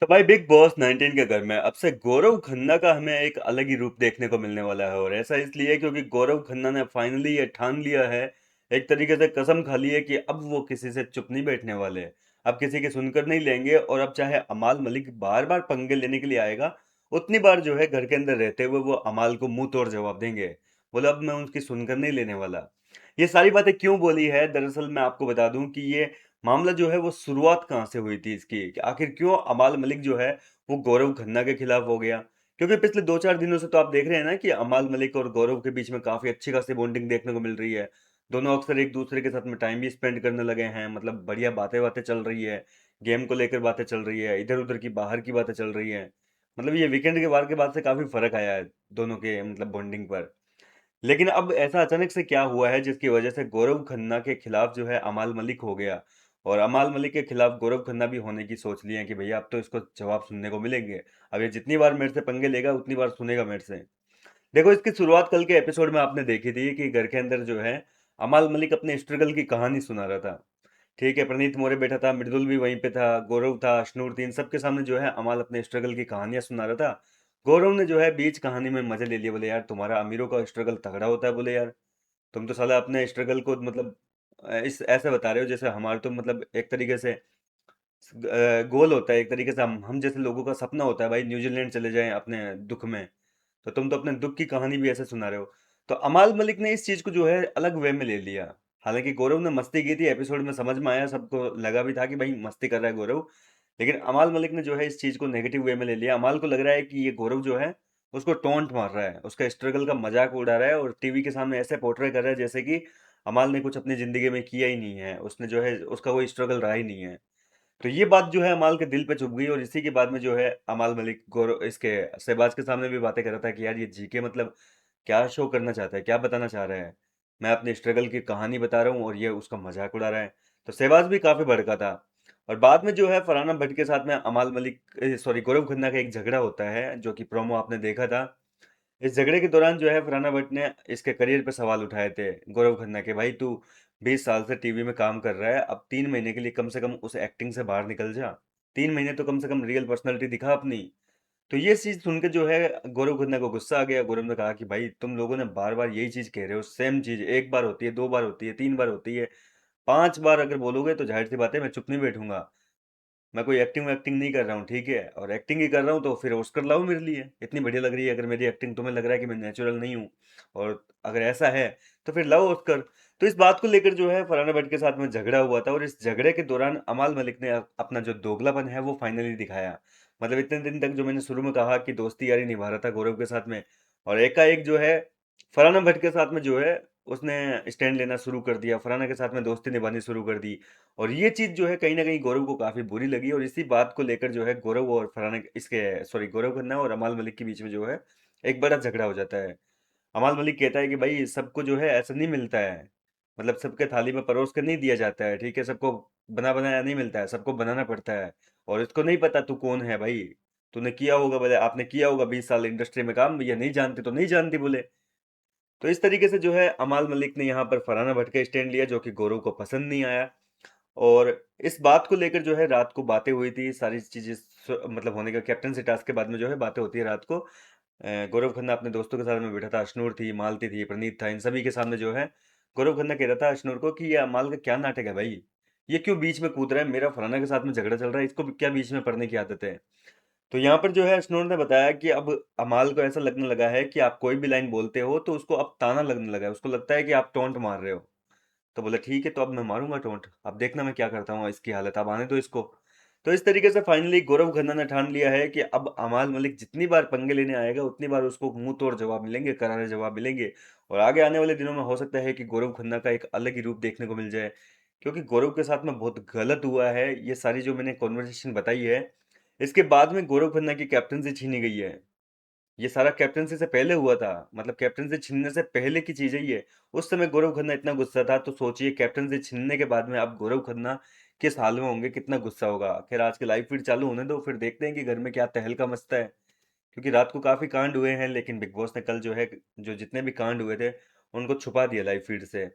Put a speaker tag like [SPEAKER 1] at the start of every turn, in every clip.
[SPEAKER 1] तो भाई big boss 19 के घर में अब से गौरव खन्ना का हमें एक अलग ही रूप देखने को मिलने वाला है। और ऐसा इसलिए क्योंकि गौरव खन्ना ने फाइनली ये ठान लिया है, एक तरीके से कसम खा ली है कि अब वो किसी से चुप नहीं बैठने वाले। अब किसी की सुनकर नहीं लेंगे, और अब चाहे अमाल मलिक बार बार पंगे लेने के लिए आएगा, उतनी बार जो है घर के अंदर रहते हुए वो अमाल को मुंह तोड़ जवाब देंगे। बोले अब मैं उनकी सुनकर नहीं लेने वाला। ये सारी बातें क्यों बोली है, दरअसल मैं आपको बता दूं कि ये मामला जो है वो शुरुआत कहाँ से हुई थी इसकी, कि आखिर क्यों अमाल मलिक जो है वो गौरव खन्ना के खिलाफ हो गया। क्योंकि पिछले 2-4 दिनों से तो आप देख रहे हैं ना कि अमाल मलिक और गौरव के बीच में काफी अच्छी खासी बॉन्डिंग देखने को मिल रही है। दोनों अक्सर एक दूसरे के साथ में टाइम भी स्पेंड करने लगे हैं, मतलब बढ़िया बातें बातें चल रही है। गेम को लेकर बातें चल रही है, इधर उधर की बाहर की बातें चल रही है। मतलब ये वीकेंड के वार के बाद से काफी फर्क आया है दोनों के मतलब बॉन्डिंग पर। लेकिन अब ऐसा अचानक से क्या हुआ है जिसकी वजह से गौरव खन्ना के खिलाफ जो है अमाल मलिक हो गया, और अमाल मलिक के खिलाफ गौरव खन्ना भी होने की सोच ली है कि भैया अब तो इसको जवाब सुनने को मिलेंगे। अब ये जितनी बार मेरे से पंगे लेगा उतनी बार सुनेगा मेरे से। देखो, इसकी शुरुआत कल के एपिसोड में आपने देखी थी कि घर के अंदर जो है अमाल मलिक अपने स्ट्रगल की कहानी सुना रहा था। ठीक है, प्रणीत मोरे बैठा था, मृदुल भी वहीं पे था, गौरव था, अश्नूर थी, इन सबके सामने जो है अमाल अपने स्ट्रगल की कहानियां सुना रहा था। गौरव ने जो है बीच कहानी में मजे ले लिए, बोले यार तुम्हारा अमीरों का स्ट्रगल तगड़ा होता है, बोले यार तुम तो साला अपने स्ट्रगल को मतलब इस ऐसे बता रहे हो जैसे हमारे तो मतलब एक तरीके से गोल होता है, एक तरीके से हम जैसे लोगों का सपना होता है भाई न्यूजीलैंड चले जाएं अपने दुख में। तो तुम तो अपने दुख की कहानी भी ऐसे सुना रहे हो। तो अमाल मलिक ने इस चीज को जो है अलग वे में ले लिया। हालांकि गौरव ने मस्ती की थी, एपिसोड में समझ में आया, सबको लगा भी था कि भाई मस्ती कर रहा है गौरव। लेकिन अमाल मलिक ने जो है इस चीज को नेगेटिव वे में ले लिया। अमाल को लग रहा है कि ये गौरव जो है उसको टोंट मार रहा है, उसका स्ट्रगल का मजाक उड़ा रहा है, और टीवी के सामने ऐसे पोर्ट्रे कर रहा है जैसे कि अमाल ने कुछ अपनी जिंदगी में किया ही नहीं है, उसने जो है उसका कोई स्ट्रगल रहा ही नहीं है। तो ये बात जो है अमाल के दिल पे चुभ गई, और इसी के बाद में जो है अमाल मलिक गौरव इसके शहबाज के सामने भी बातें कर रहा था कि यार ये जीके मतलब क्या शो करना चाहता है, क्या बताना चाह रहा है। मैं अपने स्ट्रगल की कहानी बता रहा हूँ और ये उसका मजाक उड़ा रहा है। तो शहबाज भी काफी भड़का था। और बाद में जो है फरहाना भट्ट के साथ में अमाल मलिक, सॉरी, गौरव खन्ना का एक झगड़ा होता है जो कि प्रोमो आपने देखा था। इस झगड़े के दौरान जो है फरहाना भट्ट ने इसके करियर पे सवाल उठाए थे गौरव खन्ना के, भाई तू 20 साल से टीवी में काम कर रहा है, अब 3 महीने के लिए कम से कम उस एक्टिंग से बाहर निकल जा। 3 महीने तो कम से कम रियल पर्सनैलिटी दिखा अपनी। तो ये चीज सुन के जो है गौरव खन्ना को गुस्सा आ गया। गौरव ने कहा कि भाई तुम लोगों ने बार बार यही चीज कह रहे हो, सेम चीज एक बार होती है, 2 बार होती है, 3 बार होती है, 5 बार अगर बोलोगे तो जाहिर सी बात है मैं चुप नहीं बैठूंगा। मैं कोई एक्टिंग वैक्टिंग नहीं कर रहा हूँ, ठीक है, और एक्टिंग ही कर रहा हूँ तो फिर ऑस्कर लाओ मेरे लिए, इतनी बढ़िया लग रही है अगर मेरी एक्टिंग, तुम्हें लग रहा है कि मैं नेचुरल नहीं हूँ, और अगर ऐसा है तो फिर लाओ ऑस्कर। तो इस बात को लेकर जो है फरहाना भट्ट के साथ में झगड़ा हुआ था, और इस झगड़े के दौरान अमाल मलिक ने अपना जो दोगलापन है वो फाइनली दिखाया। मतलब इतने दिन तक जो मैंने शुरू में कहा कि दोस्ती यारी निभा रहा था गौरव के साथ में, और एकाएक जो है फरहाना भट्ट के साथ में जो है उसने स्टैंड लेना शुरू कर दिया, फरहाना के साथ में दोस्ती निभानी शुरू कर दी। और ये चीज जो है कहीं ना कहीं गौरव को काफी बुरी लगी, और इसी बात को लेकर जो है गौरव और फरहाना इसके, सॉरी, गौरव खन्ना और अमाल मलिक के बीच में जो है एक बड़ा झगड़ा हो जाता है। अमाल मलिक कहता है कि भाई सबको जो है ऐसा नहीं मिलता है, मतलब सबके थाली में परोस कर नहीं दिया जाता है, ठीक है, सबको बना बनाया नहीं मिलता है, सबको बनाना पड़ता है। और इसको नहीं पता तू कौन है भाई, तूने किया होगा, बोले आपने किया होगा 20 साल इंडस्ट्री में काम, ये नहीं जानती तो नहीं जानती, बोले। तो इस तरीके से जो है अमाल मलिक ने यहाँ पर फरहाना भट्ट का स्टैंड लिया, जो कि गौरव को पसंद नहीं आया। और इस बात को लेकर जो है रात को बातें हुई थी, सारी चीजें मतलब होने का कैप्टनसी टास्क के बाद में जो है बातें होती है रात को। गौरव खन्ना अपने दोस्तों के साथ में बैठा था, अशनूर थी, मालती थी, प्रणीत था, इन सभी के सामने जो है गौरव खन्ना कह रहा था अशनूर को कि ये अमाल का क्या नाटक है भाई, ये क्यों बीच में कूद रहा है, मेरा फलाना के साथ में झगड़ा चल रहा है, इसको क्या बीच में पड़ने की आदत है। तो यहाँ पर जो है अशनूर ने बताया कि अब अमाल को ऐसा लगने लगा है कि आप कोई भी लाइन बोलते हो तो उसको अब ताना लगने लगा है, उसको लगता है कि आप टोंट मार रहे हो। तो बोला ठीक है, तो अब मैं मारूंगा टोंट, अब देखना मैं क्या करता हूँ इसकी हालत, अब आने दो इसको। तो इस तरीके से फाइनली गौरव खन्ना ने ठान लिया है कि अब अमाल मलिक जितनी बार पंगे लेने आएगा उतनी बार उसको मुंह तोड़ जवाब मिलेंगे, करारे जवाब मिलेंगे। और आगे आने वाले दिनों में हो सकता है कि गौरव खन्ना का एक अलग ही रूप देखने को मिल जाए, क्योंकि गौरव के साथ में बहुत गलत हुआ है। ये सारी जो मैंने कॉन्वर्सेशन बताई है, इसके बाद में गौरव खन्ना की कैप्टनसी छीनी गई है। ये सारा कैप्टनसी से पहले हुआ था, मतलब कैप्टनसी छीनने से पहले की चीज है ये। उस समय गौरव खन्ना इतना गुस्सा था, तो सोचिए कैप्टनसी छीनने के बाद में अब गौरव खन्ना किस हाल में होंगे, कितना गुस्सा होगा। खैर आज के लाइव फीड चालू होने दो, फिर देखते हैं कि घर में क्या तहलका मचता है। क्योंकि रात को काफी कांड हुए हैं, लेकिन बिग बॉस ने कल जो है जो जितने भी कांड हुए थे उनको छुपा दिया लाइव फीड से।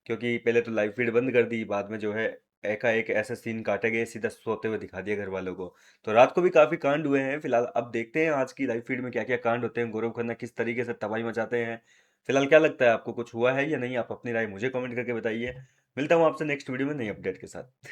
[SPEAKER 1] क्योंकि पहले तो लाइव फीड बंद कर दी, बाद में जो है एकाएक ऐसा सीन काटा गया, सीधा सोते हुए दिखा दिया घर वालों को। तो रात को भी काफ़ी कांड हुए हैं, फिलहाल अब देखते हैं आज की लाइव फीड में क्या-क्या कांड होते हैं, गौरव खन्ना किस तरीके से तबाही मचाते हैं। फिलहाल क्या लगता है आपको कुछ हुआ है या नहीं? आप अपनी राय मुझे कमेंट करके बताइए। मिलता हूँ आपसे नेक्स्ट वीडियो में नई अपडेट के साथ।